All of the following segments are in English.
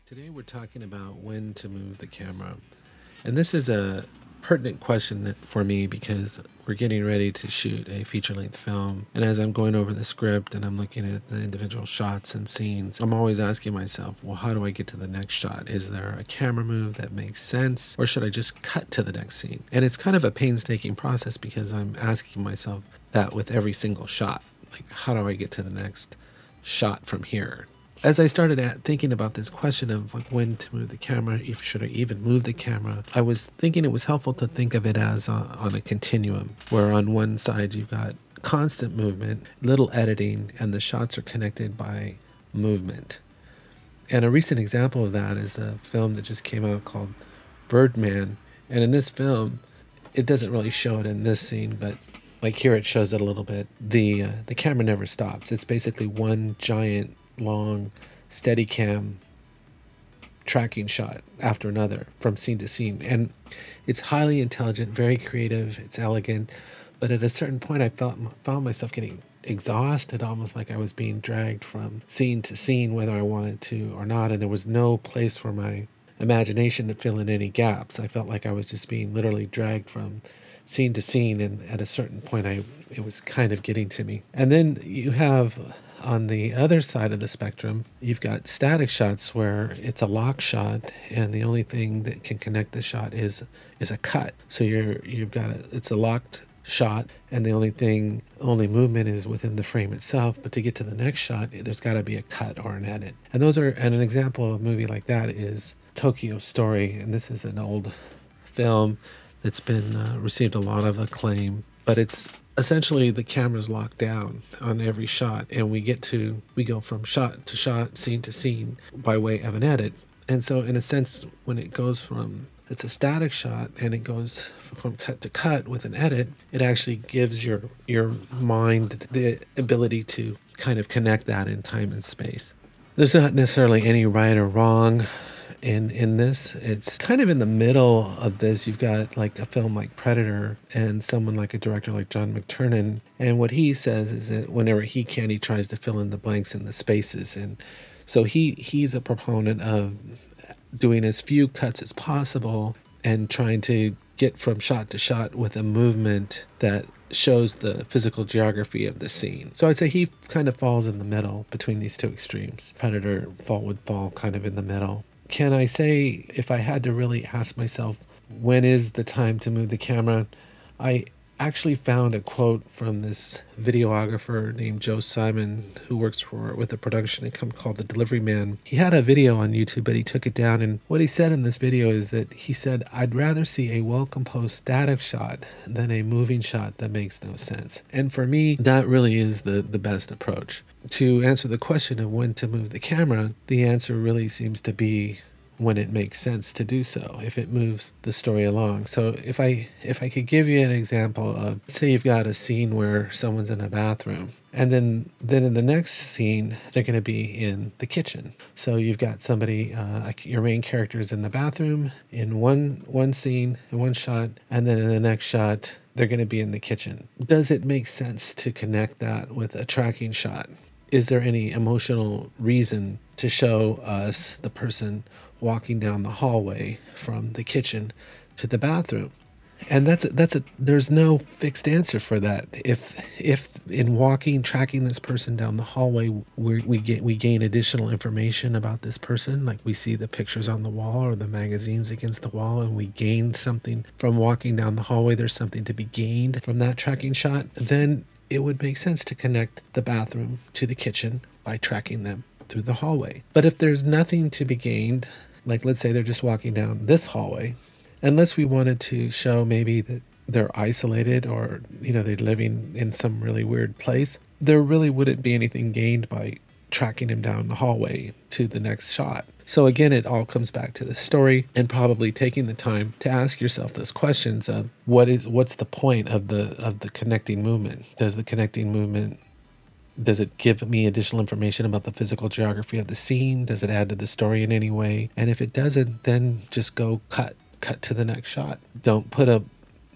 Today we're talking about when to move the camera. And this is a pertinent question for me because we're getting ready to shoot a feature-length film. And as I'm going over the script and I'm looking at the individual shots and scenes, I'm always asking myself, well, how do I get to the next shot? Is there a camera move that makes sense? Or should I just cut to the next scene? And it's kind of a painstaking process because I'm asking myself that with every single shot. Like, how do I get to the next shot from here? As I started thinking about this question of like when to move the camera, if should I even move the camera, I was thinking it was helpful to think of it as on a continuum, where on one side you've got constant movement, little editing, and the shots are connected by movement. And a recent example of that is a film that just came out called Birdman. And in this film, it doesn't really show it in this scene, but like here it shows it a little bit. The camera never stops. It's basically one giant long steady cam tracking shot after another from scene to scene, and it's highly intelligent, very creative, it's elegant, but at a certain point I found myself getting exhausted, almost like I was being dragged from scene to scene whether I wanted to or not, and there was no place for my imagination to fill in any gaps. I felt like I was just being literally dragged from scene to scene, and at a certain point it was kind of getting to me. And then you have on the other side of the spectrum, you've got static shots where it's a lock shot and the only thing that can connect the shot is a cut. So it's a locked shot and the only movement is within the frame itself, but to get to the next shot there's got to be a cut or an edit. And an example of a movie like that is Tokyo Story, and this is an old film that's been received a lot of acclaim, but it's essentially the camera's locked down on every shot, and we go from shot to shot, scene to scene by way of an edit. And so in a sense, when it's a static shot and it goes from cut to cut with an edit, it actually gives your mind the ability to kind of connect that in time and space. There's not necessarily any right or wrong in this. It's kind of in the middle of this. You've got like a film like Predator and someone like a director like John McTiernan, and what he says is that whenever he can, he tries to fill in the blanks and the spaces. And so he's a proponent of doing as few cuts as possible and trying to get from shot to shot with a movement that shows the physical geography of the scene. So I'd say he kind of falls in the middle between these two extremes. Predator would fall kind of in the middle. Can I say, if I had to really ask myself, when is the time to move the camera? I actually found a quote from this videographer named Joe Simon, who works with a production company called The Delivery Man. He had a video on YouTube, but he took it down. And what he said in this video is that he said, I'd rather see a well-composed static shot than a moving shot that makes no sense. And for me, that really is the best approach. To answer the question of when to move the camera, the answer really seems to be when it makes sense to do so, if it moves the story along. So if I could give you an example of, say you've got a scene where someone's in a bathroom, and then in the next scene they're going to be in the kitchen. So you've got somebody, your main character is in the bathroom in one scene, in one shot, and then in the next shot they're going to be in the kitchen. Does it make sense to connect that with a tracking shot? Is there any emotional reason to show us the person walking down the hallway from the kitchen to the bathroom? And there's no fixed answer for that. If in tracking this person down the hallway, we gain additional information about this person, like we see the pictures on the wall or the magazines against the wall, and we gain something from walking down the hallway, there's something to be gained from that tracking shot, then it would make sense to connect the bathroom to the kitchen by tracking them through the hallway. But if there's nothing to be gained, like let's say they're just walking down this hallway, unless we wanted to show maybe that they're isolated or, they're living in some really weird place, there really wouldn't be anything gained by tracking him down the hallway to the next shot. So again, it all comes back to the story and probably taking the time to ask yourself those questions of what's the point of the connecting movement? Does it give me additional information about the physical geography of the scene? Does it add to the story in any way? And if it doesn't, then just go cut to the next shot. Don't put a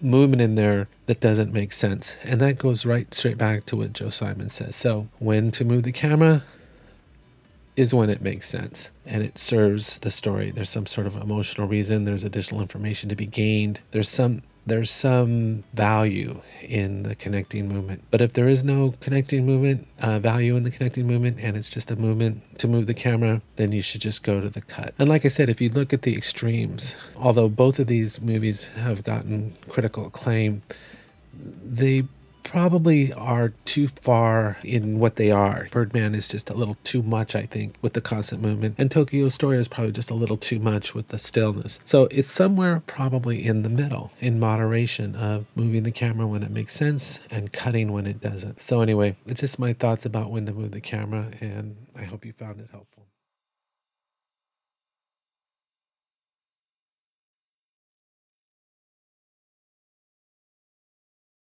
movement in there that doesn't make sense. And that goes straight back to what Joe Simon says. So when to move the camera? is when it makes sense and it serves the story. There's some sort of emotional reason. There's additional information to be gained. There's some value in the connecting movement. But if there is no connecting movement, value in the connecting movement, and it's just a movement to move the camera, then you should just go to the cut. And like I said, if you look at the extremes, although both of these movies have gotten critical acclaim, they probably are too far in what they are. Birdman is just a little too much, I think, with the constant movement, and Tokyo Story is probably just a little too much with the stillness. So it's somewhere probably in the middle, in moderation of moving the camera when it makes sense and cutting when it doesn't. So anyway, it's just my thoughts about when to move the camera, and I hope you found it helpful.